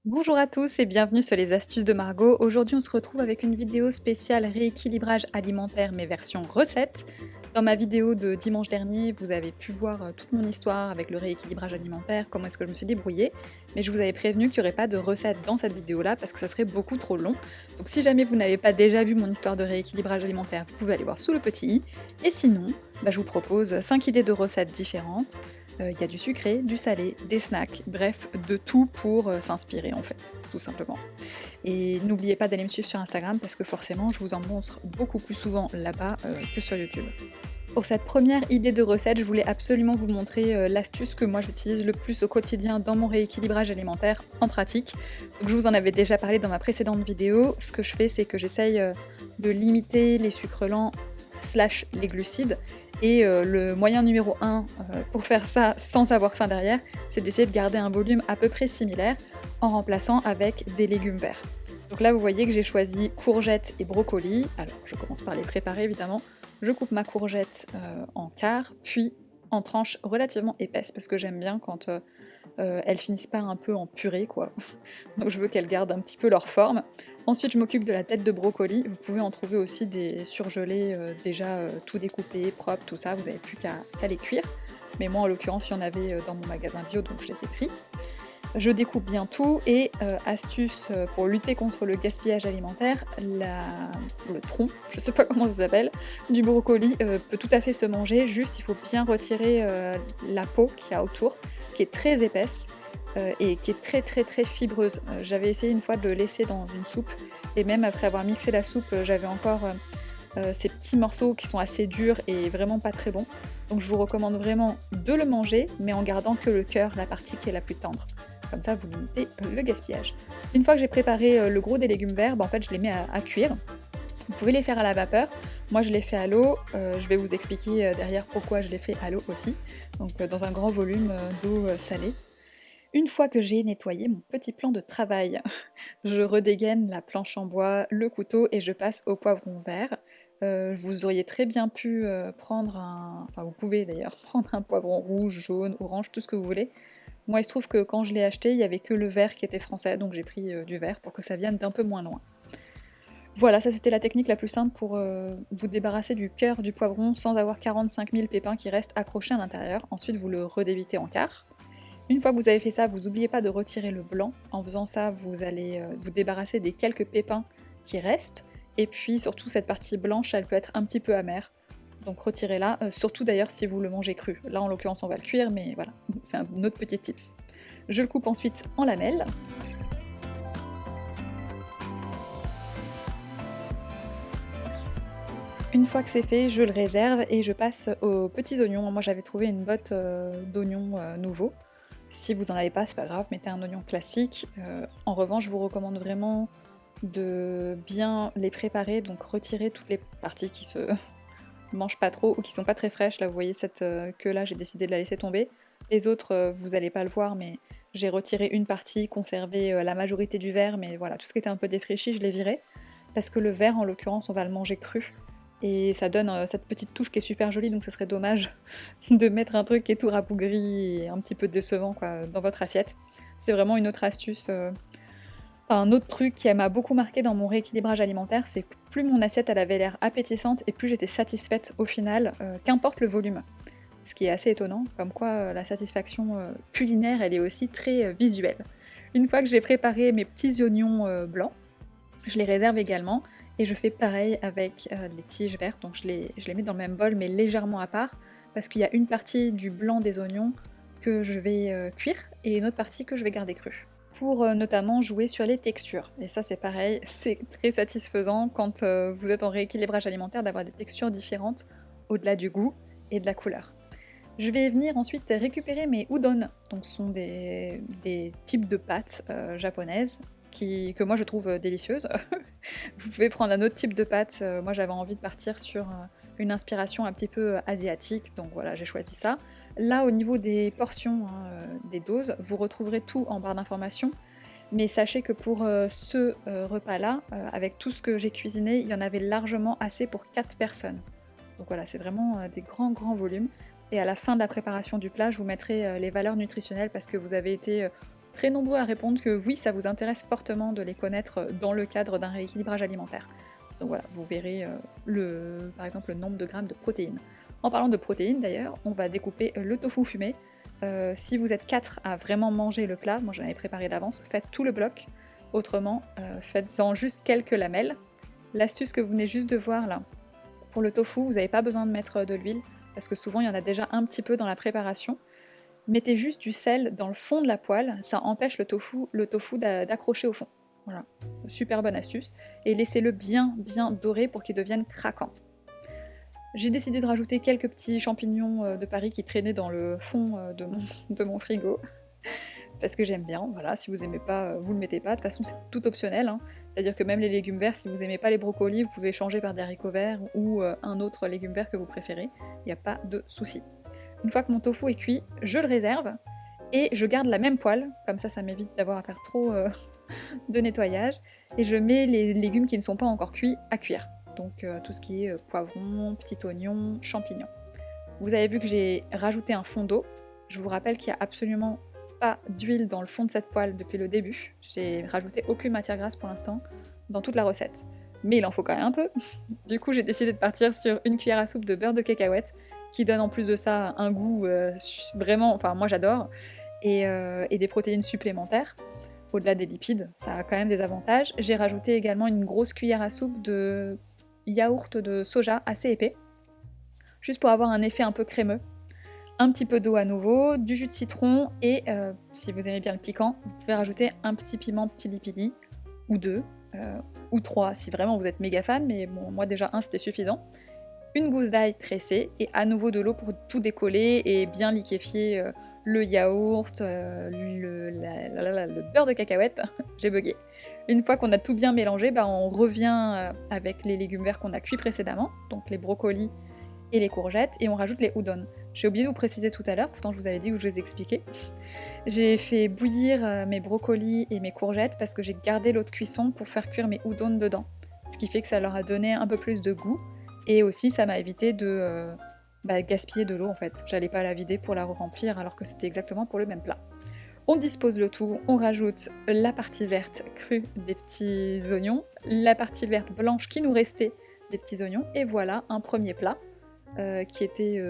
Bonjour à tous et bienvenue sur les astuces de Margot. Aujourd'hui on se retrouve avec une vidéo spéciale rééquilibrage alimentaire mais version recette. Dans ma vidéo de dimanche dernier, vous avez pu voir toute mon histoire avec le rééquilibrage alimentaire, comment est-ce que je me suis débrouillée, mais je vous avais prévenu qu'il n'y aurait pas de recette dans cette vidéo-là parce que ça serait beaucoup trop long. Donc si jamais vous n'avez pas déjà vu mon histoire de rééquilibrage alimentaire, vous pouvez aller voir sous le petit i. Et sinon, je vous propose 5 idées de recettes différentes. Il y a du sucré, du salé, des snacks, bref, de tout pour s'inspirer en fait, tout simplement. Et n'oubliez pas d'aller me suivre sur Instagram parce que forcément je vous en montre beaucoup plus souvent là-bas que sur YouTube. Pour cette première idée de recette, je voulais absolument vous montrer l'astuce que moi j'utilise le plus au quotidien dans mon rééquilibrage alimentaire en pratique. Donc je vous en avais déjà parlé dans ma précédente vidéo. Ce que je fais, c'est que j'essaye de limiter les sucres lents slash les glucides. Et le moyen numéro 1 pour faire ça sans avoir faim derrière, c'est d'essayer de garder un volume à peu près similaire en remplaçant avec des légumes verts. Donc là vous voyez que j'ai choisi courgettes et brocolis. Alors je commence par les préparer évidemment. Je coupe ma courgette en quart, puis en tranches relativement épaisses, parce que j'aime bien quand elles finissent pas un peu en purée, quoi. Donc je veux qu'elles gardent un petit peu leur forme. Ensuite, je m'occupe de la tête de brocoli. Vous pouvez en trouver aussi des surgelés déjà tout découpés, propres, tout ça. Vous n'avez plus qu'à les cuire. Mais moi, en l'occurrence, il y en avait dans mon magasin bio, donc je les ai pris. Je découpe bien tout et astuce pour lutter contre le gaspillage alimentaire, le tronc, je sais pas comment ça s'appelle, du brocoli peut tout à fait se manger, juste il faut bien retirer la peau qu'il y a autour, qui est très épaisse et qui est très très très fibreuse. J'avais essayé une fois de le laisser dans une soupe et même après avoir mixé la soupe, j'avais encore ces petits morceaux qui sont assez durs et vraiment pas très bons. Donc je vous recommande vraiment de le manger, mais en gardant que le cœur, la partie qui est la plus tendre. Comme ça, vous limitez le gaspillage. Une fois que j'ai préparé le gros des légumes verts, en fait, je les mets à cuire. Vous pouvez les faire à la vapeur. Moi, je les fais à l'eau. Je vais vous expliquer derrière pourquoi je les fais à l'eau aussi. Donc, dans un grand volume d'eau salée. Une fois que j'ai nettoyé mon petit plan de travail, je redégaine la planche en bois, le couteau et je passe au poivron vert. Vous auriez très bien pu prendre un... Enfin, vous pouvez d'ailleurs prendre un poivron rouge, jaune, orange, tout ce que vous voulez. Moi, il se trouve que quand je l'ai acheté, il y avait que le vert qui était français, donc j'ai pris du vert pour que ça vienne d'un peu moins loin. Voilà, ça c'était la technique la plus simple pour vous débarrasser du cœur du poivron sans avoir 45 000 pépins qui restent accrochés à l'intérieur. Ensuite, vous le redévitez en quart. Une fois que vous avez fait ça, vous n'oubliez pas de retirer le blanc. En faisant ça, vous allez vous débarrasser des quelques pépins qui restent. Et puis surtout, cette partie blanche, elle peut être un petit peu amère. Donc retirez-la, surtout d'ailleurs si vous le mangez cru. Là en l'occurrence on va le cuire, mais voilà, c'est un autre petit tips. Je le coupe ensuite en lamelles. Une fois que c'est fait, je le réserve et je passe aux petits oignons. Moi j'avais trouvé une botte d'oignons nouveaux. Si vous n'en avez pas, c'est pas grave, mettez un oignon classique. En revanche, je vous recommande vraiment de bien les préparer, donc retirer toutes les parties qui se mangent pas trop ou qui sont pas très fraîches. Là, vous voyez cette queue-là, j'ai décidé de la laisser tomber. Les autres, vous allez pas le voir, mais j'ai retiré une partie, conservé la majorité du verre, mais voilà, tout ce qui était un peu défraîchi, je l'ai viré. Parce que le verre, en l'occurrence, on va le manger cru. Et ça donne cette petite touche qui est super jolie, donc ça serait dommage de mettre un truc qui est tout rabougri et un petit peu décevant quoi, dans votre assiette. C'est vraiment une autre astuce. Un autre truc qui m'a beaucoup marqué dans mon rééquilibrage alimentaire, c'est que plus mon assiette elle avait l'air appétissante et plus j'étais satisfaite au final, qu'importe le volume. Ce qui est assez étonnant, comme quoi la satisfaction culinaire elle est aussi très visuelle. Une fois que j'ai préparé mes petits oignons blancs, je les réserve également et je fais pareil avec les tiges vertes, donc je les mets dans le même bol mais légèrement à part parce qu'il y a une partie du blanc des oignons que je vais cuire et une autre partie que je vais garder crue. Pour notamment jouer sur les textures. Et ça c'est pareil, c'est très satisfaisant quand vous êtes en rééquilibrage alimentaire d'avoir des textures différentes au-delà du goût et de la couleur. Je vais venir ensuite récupérer mes udon, donc ce sont des types de pâtes japonaises que moi je trouve délicieuses. Vous pouvez prendre un autre type de pâte, moi j'avais envie de partir sur une inspiration un petit peu asiatique, donc voilà j'ai choisi ça. Là au niveau des portions, hein, des doses, vous retrouverez tout en barre d'informations, mais sachez que pour ce repas-là, avec tout ce que j'ai cuisiné, il y en avait largement assez pour 4 personnes. Donc voilà, c'est vraiment des grands volumes. Et à la fin de la préparation du plat, je vous mettrai les valeurs nutritionnelles parce que vous avez été très nombreux à répondre que oui, ça vous intéresse fortement de les connaître dans le cadre d'un rééquilibrage alimentaire. Donc voilà, vous verrez par exemple le nombre de grammes de protéines. En parlant de protéines d'ailleurs, on va découper le tofu fumé. Si vous êtes 4 à vraiment manger le plat, moi j'en avais préparé d'avance, faites tout le bloc. Autrement, faites-en juste quelques lamelles. L'astuce que vous venez juste de voir là, pour le tofu, vous n'avez pas besoin de mettre de l'huile, parce que souvent il y en a déjà un petit peu dans la préparation. Mettez juste du sel dans le fond de la poêle, ça empêche le tofu d'accrocher au fond. Voilà, super bonne astuce. Et laissez-le bien doré pour qu'il devienne craquant. J'ai décidé de rajouter quelques petits champignons de Paris qui traînaient dans le fond de mon frigo. Parce que j'aime bien, voilà, si vous aimez pas, vous le mettez pas, de toute façon c'est tout optionnel, hein. C'est-à-dire que même les légumes verts, si vous aimez pas les brocolis, vous pouvez changer par des haricots verts ou un autre légume vert que vous préférez, il n'y a pas de souci. Une fois que mon tofu est cuit, je le réserve, et je garde la même poêle, comme ça m'évite d'avoir à faire trop de nettoyage, et je mets les légumes qui ne sont pas encore cuits à cuire. Donc tout ce qui est poivron, petit oignon, champignons. Vous avez vu que j'ai rajouté un fond d'eau, je vous rappelle qu'il n'y a absolument pas d'huile dans le fond de cette poêle depuis le début. J'ai rajouté aucune matière grasse pour l'instant dans toute la recette. Mais il en faut quand même un peu. Du coup, j'ai décidé de partir sur une cuillère à soupe de beurre de cacahuète qui donne en plus de ça un goût vraiment, enfin moi j'adore, et des protéines supplémentaires. Au-delà des lipides, ça a quand même des avantages. J'ai rajouté également une grosse cuillère à soupe de yaourt de soja assez épais, juste pour avoir un effet un peu crémeux. Un petit peu d'eau à nouveau, du jus de citron et si vous aimez bien le piquant, vous pouvez rajouter un petit piment pili-pili, ou deux, ou trois si vraiment vous êtes méga fan, mais bon, moi déjà un c'était suffisant. Une gousse d'ail pressée et à nouveau de l'eau pour tout décoller et bien liquéfier le yaourt, le beurre de cacahuète, j'ai bugué. Une fois qu'on a tout bien mélangé, on revient avec les légumes verts qu'on a cuits précédemment, donc les brocolis et les courgettes, et on rajoute les udon. J'ai oublié de vous préciser tout à l'heure, pourtant je vous avais dit que je vous ai expliqué. J'ai fait bouillir mes brocolis et mes courgettes parce que j'ai gardé l'eau de cuisson pour faire cuire mes udon dedans. Ce qui fait que ça leur a donné un peu plus de goût, et aussi ça m'a évité de gaspiller de l'eau en fait. J'allais pas la vider pour la remplir alors que c'était exactement pour le même plat. On dispose le tout, on rajoute la partie verte crue des petits oignons, la partie verte blanche qui nous restait des petits oignons, et voilà un premier plat. Qui était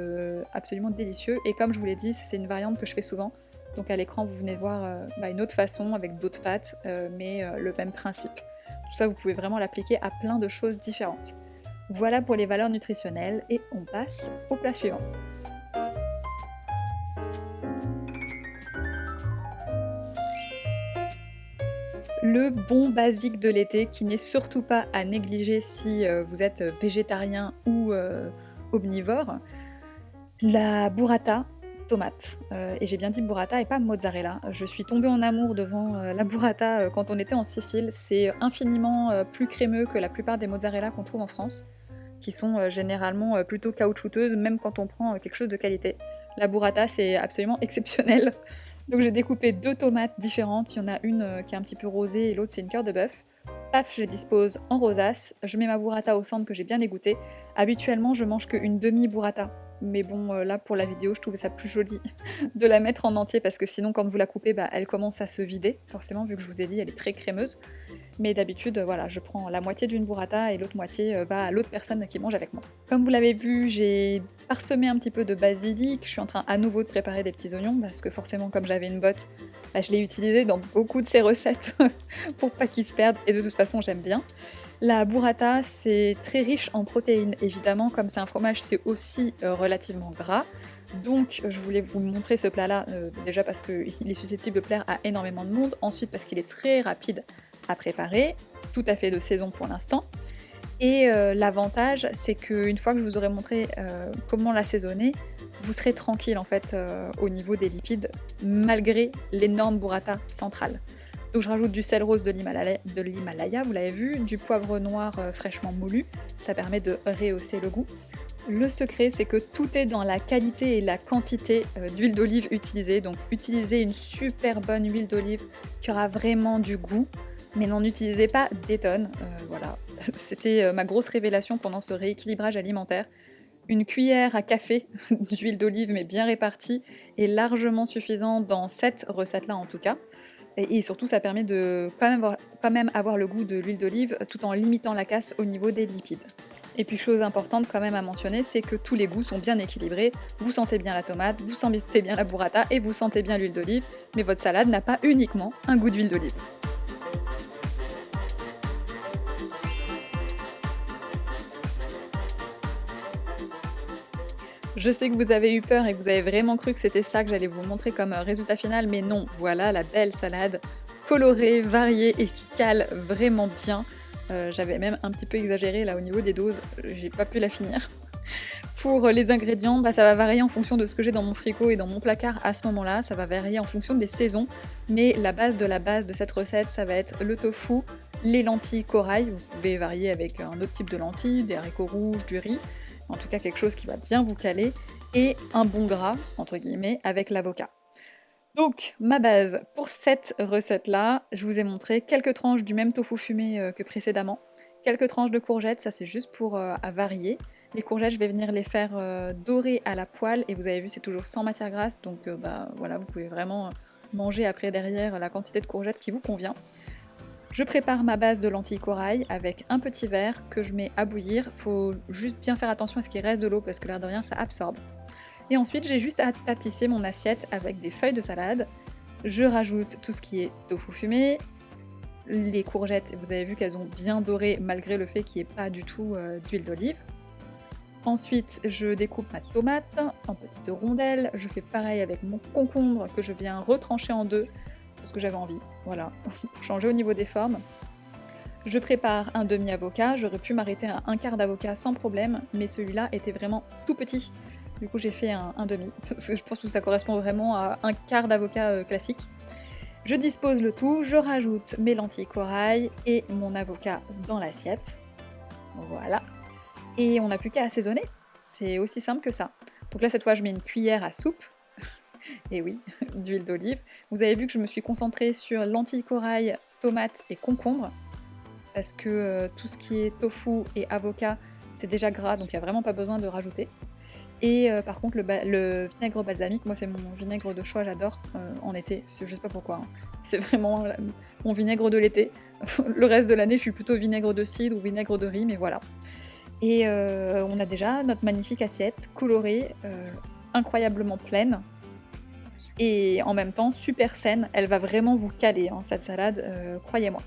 absolument délicieux, et comme je vous l'ai dit, c'est une variante que je fais souvent, donc à l'écran vous venez voir une autre façon avec d'autres pâtes, mais le même principe. Tout ça vous pouvez vraiment l'appliquer à plein de choses différentes. Voilà pour les valeurs nutritionnelles, et on passe au plat suivant. Le bon basique de l'été qui n'est surtout pas à négliger si vous êtes végétarien ou omnivore, la burrata tomate. Et j'ai bien dit burrata et pas mozzarella. Je suis tombée en amour devant la burrata quand on était en Sicile. C'est infiniment plus crémeux que la plupart des mozzarella qu'on trouve en France, qui sont généralement plutôt caoutchouteuses, même quand on prend quelque chose de qualité. La burrata, c'est absolument exceptionnel. Donc j'ai découpé 2 tomates différentes. Il y en a une qui est un petit peu rosée et l'autre c'est une cœur de bœuf. Paf, je les dispose en rosace, je mets ma burrata au centre que j'ai bien égouttée. Habituellement, je mange qu'une demi-burrata. Mais bon, là, pour la vidéo, je trouvais ça plus joli de la mettre en entier, parce que sinon, quand vous la coupez, elle commence à se vider, forcément, vu que je vous ai dit, elle est très crémeuse. Mais d'habitude, voilà, je prends la moitié d'une burrata et l'autre moitié va à l'autre personne qui mange avec moi. Comme vous l'avez vu, j'ai parsemé un petit peu de basilic, je suis en train à nouveau de préparer des petits oignons, parce que forcément, comme j'avais une botte, je l'ai utilisé dans beaucoup de ces recettes pour pas qu'ils se perdent, et de toute façon, j'aime bien. La burrata, c'est très riche en protéines, évidemment, comme c'est un fromage, c'est aussi relativement gras. Donc je voulais vous montrer ce plat-là, déjà parce qu'il est susceptible de plaire à énormément de monde, ensuite parce qu'il est très rapide à préparer, tout à fait de saison pour l'instant. Et l'avantage, c'est qu'une fois que je vous aurai montré comment l'assaisonner, vous serez tranquille en fait au niveau des lipides, malgré l'énorme burrata centrale. Donc je rajoute du sel rose de l'Himalaya, vous l'avez vu, du poivre noir fraîchement moulu, ça permet de rehausser le goût. Le secret, c'est que tout est dans la qualité et la quantité d'huile d'olive utilisée, donc utilisez une super bonne huile d'olive qui aura vraiment du goût, mais n'en utilisez pas des tonnes, voilà. C'était ma grosse révélation pendant ce rééquilibrage alimentaire. Une cuillère à café d'huile d'olive, mais bien répartie, est largement suffisant dans cette recette-là en tout cas. Et surtout, ça permet de quand même avoir le goût de l'huile d'olive tout en limitant la casse au niveau des lipides. Et puis chose importante quand même à mentionner, c'est que tous les goûts sont bien équilibrés. Vous sentez bien la tomate, vous sentez bien la burrata et vous sentez bien l'huile d'olive, mais votre salade n'a pas uniquement un goût d'huile d'olive. Je sais que vous avez eu peur et que vous avez vraiment cru que c'était ça que j'allais vous montrer comme résultat final, mais non, voilà la belle salade colorée, variée et qui cale vraiment bien. J'avais même un petit peu exagéré là au niveau des doses, j'ai pas pu la finir. Pour les ingrédients, bah, ça va varier en fonction de ce que j'ai dans mon frigo et dans mon placard à ce moment-là, ça va varier en fonction des saisons, mais la base de cette recette, ça va être le tofu, les lentilles corail, vous pouvez varier avec un autre type de lentilles, des haricots rouges, du riz, en tout cas quelque chose qui va bien vous caler, et un bon gras, entre guillemets, avec l'avocat. Donc, ma base pour cette recette-là, je vous ai montré quelques tranches du même tofu fumé que précédemment, quelques tranches de courgettes, ça c'est juste pour à varier. Les courgettes, je vais venir les faire dorer à la poêle, et vous avez vu, c'est toujours sans matière grasse, donc bah, voilà, vous pouvez vraiment manger après derrière la quantité de courgettes qui vous convient. Je prépare ma base de lentilles corail avec un petit verre que je mets à bouillir. Faut juste bien faire attention à ce qu'il reste de l'eau parce que l'air de rien ça absorbe. Et ensuite j'ai juste à tapisser mon assiette avec des feuilles de salade. Je rajoute tout ce qui est tofu fumé, les courgettes, vous avez vu qu'elles ont bien doré malgré le fait qu'il n'y ait pas du tout d'huile d'olive. Ensuite, je découpe ma tomate en petites rondelles. Je fais pareil avec mon concombre que je viens retrancher en deux parce que j'avais envie, voilà, pour changer au niveau des formes. Je prépare un demi-avocat, j'aurais pu m'arrêter à un quart d'avocat sans problème, mais celui-là était vraiment tout petit. Du coup j'ai fait un demi, parce que je pense que ça correspond vraiment à un quart d'avocat classique. Je dispose le tout, je rajoute mes lentilles corail et mon avocat dans l'assiette. Voilà. Et on n'a plus qu'à assaisonner, c'est aussi simple que ça. Donc là cette fois je mets une cuillère à soupe, et oui, d'huile d'olive. Vous avez vu que je me suis concentrée sur lentilles corail, tomates et concombre, parce que tout ce qui est tofu et avocat, c'est déjà gras, donc il n'y a vraiment pas besoin de rajouter. Et par contre, le vinaigre balsamique, moi c'est mon vinaigre de choix, j'adore en été, je sais pas pourquoi. Hein. C'est vraiment mon vinaigre de l'été. Le reste de l'année, je suis plutôt vinaigre de cidre ou vinaigre de riz, mais voilà. Et on a déjà notre magnifique assiette, colorée, incroyablement pleine, et en même temps super saine. Elle va vraiment vous caler, hein, cette salade, croyez-moi.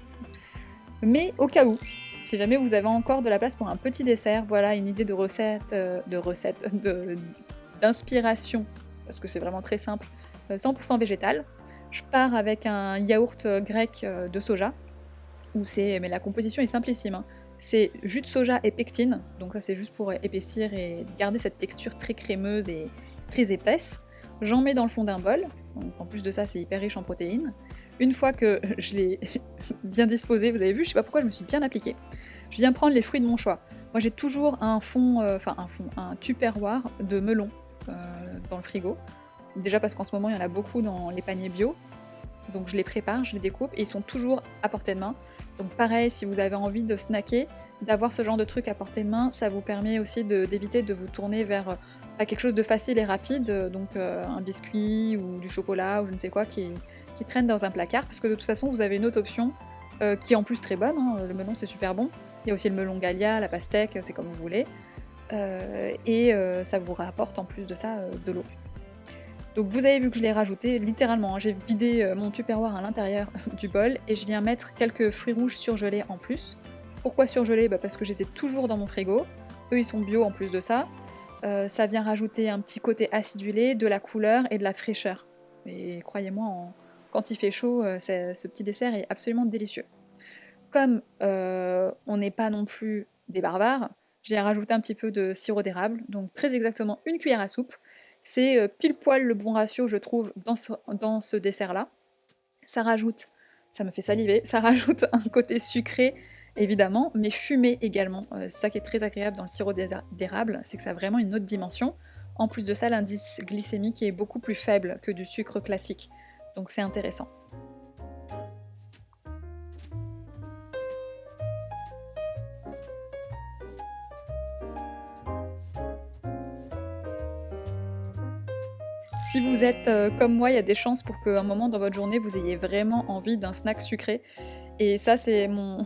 Mais au cas où, si jamais vous avez encore de la place pour un petit dessert, voilà une idée de d'inspiration, parce que c'est vraiment très simple, 100% végétal. Je pars avec un yaourt grec de soja, mais la composition est simplissime. Hein. C'est jus de soja et pectine, donc ça c'est juste pour épaissir et garder cette texture très crémeuse et très épaisse. J'en mets dans le fond d'un bol, donc en plus de ça c'est hyper riche en protéines. Une fois que je l'ai bien disposé, vous avez vu, je sais pas pourquoi je me suis bien appliquée, je viens prendre les fruits de mon choix. Moi j'ai toujours un tupperware de melon dans le frigo. Déjà parce qu'en ce moment il y en a beaucoup dans les paniers bio, donc je les prépare, je les découpe et ils sont toujours à portée de main. Donc pareil, si vous avez envie de snacker, d'avoir ce genre de truc à portée de main, ça vous permet aussi d'éviter de vous tourner vers quelque chose de facile et rapide, donc un biscuit ou du chocolat ou je ne sais quoi qui traîne dans un placard, parce que de toute façon vous avez une autre option qui est en plus très bonne, hein, le melon c'est super bon, il y a aussi le melon Gallia, la pastèque, c'est comme vous voulez, ça vous rapporte en plus de ça de l'eau. Donc vous avez vu que je l'ai rajouté, littéralement, hein, j'ai vidé mon tupperware à l'intérieur du bol et je viens mettre quelques fruits rouges surgelés en plus. Pourquoi surgelés ? Parce que je les ai toujours dans mon frigo, eux ils sont bio en plus de ça. Ça vient rajouter un petit côté acidulé, de la couleur et de la fraîcheur. Et croyez-moi, quand il fait chaud, ce petit dessert est absolument délicieux. Comme on n'est pas non plus des barbares, j'ai rajouté un petit peu de sirop d'érable, donc très exactement une cuillère à soupe. C'est pile poil le bon ratio, je trouve, dans ce dessert-là. Ça me fait saliver, ça rajoute un côté sucré, évidemment, mais fumé également. C'est ça qui est très agréable dans le sirop d'érable, c'est que ça a vraiment une autre dimension. En plus de ça, l'indice glycémique est beaucoup plus faible que du sucre classique, donc c'est intéressant. Si vous êtes comme moi, il y a des chances pour qu'à un moment dans votre journée, vous ayez vraiment envie d'un snack sucré. Et ça, c'est mon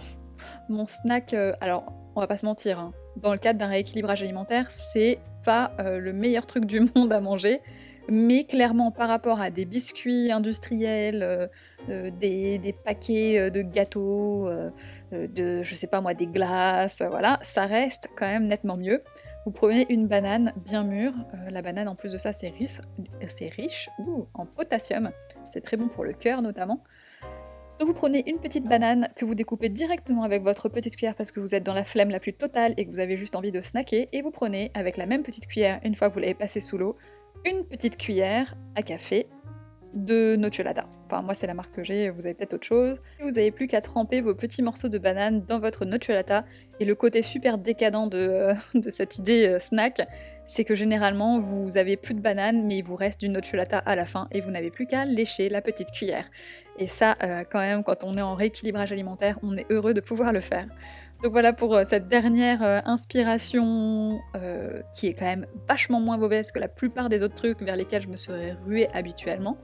snack. Alors, on va pas se mentir, hein, dans le cadre d'un rééquilibrage alimentaire, c'est pas le meilleur truc du monde à manger. Mais clairement, par rapport à des biscuits industriels, des paquets de gâteaux, de, je sais pas moi, des glaces, voilà, ça reste quand même nettement mieux. Vous prenez une banane bien mûre, la banane en plus de ça c'est riche en potassium, c'est très bon pour le cœur notamment. Donc vous prenez une petite banane que vous découpez directement avec votre petite cuillère parce que vous êtes dans la flemme la plus totale et que vous avez juste envie de snacker, et vous prenez avec la même petite cuillère, une fois que vous l'avez passée sous l'eau, une petite cuillère à café de nocciolata. Enfin moi c'est la marque que j'ai, vous avez peut-être autre chose. Et vous n'avez plus qu'à tremper vos petits morceaux de banane dans votre nocciolata, et le côté super décadent de cette idée snack, c'est que généralement vous avez plus de banane mais il vous reste du nocciolata à la fin et vous n'avez plus qu'à lécher la petite cuillère. Et ça quand même, quand on est en rééquilibrage alimentaire, on est heureux de pouvoir le faire. Donc voilà pour cette dernière inspiration qui est quand même vachement moins mauvaise que la plupart des autres trucs vers lesquels je me serais ruée habituellement.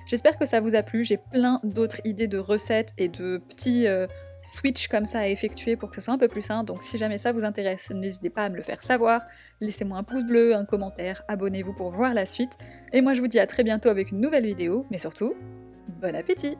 J'espère que ça vous a plu, j'ai plein d'autres idées de recettes et de petits switch comme ça à effectuer pour que ce soit un peu plus simple, donc si jamais ça vous intéresse, n'hésitez pas à me le faire savoir, laissez-moi un pouce bleu, un commentaire, abonnez-vous pour voir la suite, et moi je vous dis à très bientôt avec une nouvelle vidéo, mais surtout, bon appétit!